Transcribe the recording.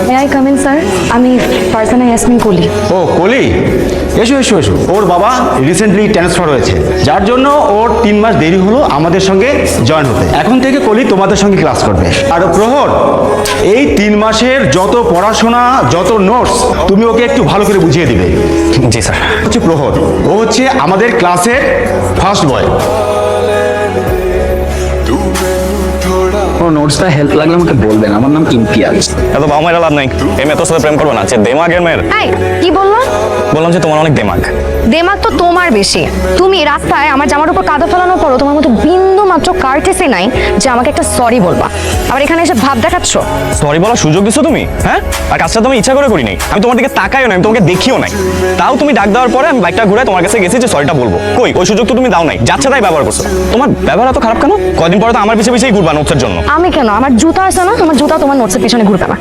May I come in sir? আমি ফারজানা ইয়াসমিন কলি। ও কলি, এসো এসো এসো। ওর বাবা রিসেন্টলি ট্রান্সফার হয়েছে, যার জন্য ওর 3 মাস দেরি হলো আমাদের সঙ্গে জয়েন হতে। এখন থেকে কলি তোমাদের সঙ্গে ক্লাস করবে। আর প্রহর, এই 3 মাসের যত পড়াশোনা, যত নোটস তুমি ওকে একটু ভালো করে বুঝিয়ে দিবে। জি স্যার। হচ্ছে প্রহর, ও হচ্ছে আমাদের ক্লাসের ফার্স্ট বয়। কোনো নোটসটা হেল্প লাগলে আমাকে বলবেন, আমার নাম ইমতিয়াজ। এত বাবা মায়ের লাভ নাই, এই মেয়ে তোর সাথে প্রেম করবে না, যে দেমাগের মেয়ের। এই কি বললো? বললাম যে তোমার অনেক দেমাগ। দেমাগ তো তোমার বেশি। তুমি রাস্তায় আমার জামার উপর কাদা ফেলানোর পরও তোমার মতো বিন্দু মাত্র কার্টেসি নাই যে আমাকে একটা সরি বলবা। আবার এখানে এসে ভাব দেখাচ্ছ। সরি বলার সুযোগ দিছো তুমি, হ্যাঁ? আর কাজটা তুমি ইচ্ছা করে করি নাই, আমি তোমার দিকে তাকাইও না, আমি তোমাকে দেখিও নাই। তাও তুমি ডাক দেওয়ার পরে আমি বাইকটা ঘুরে তোমার কাছে গেছি যে সরিটা বলবো। কই ওই সুযোগ তো তুমি দাও নাই, যাচ্ছে তাই ব্যবহার করছো। তোমার ব্যবহার এত খারাপ কেন? কয়দিন পরে তো আমার পিছিয়ে পিছিয়ে ঘুরবা নোটসের জন্য। আমি কেন? আমার জুতা আছে না, আমার জুতা তোমার নোটসের পিছনে ঘুরবে না।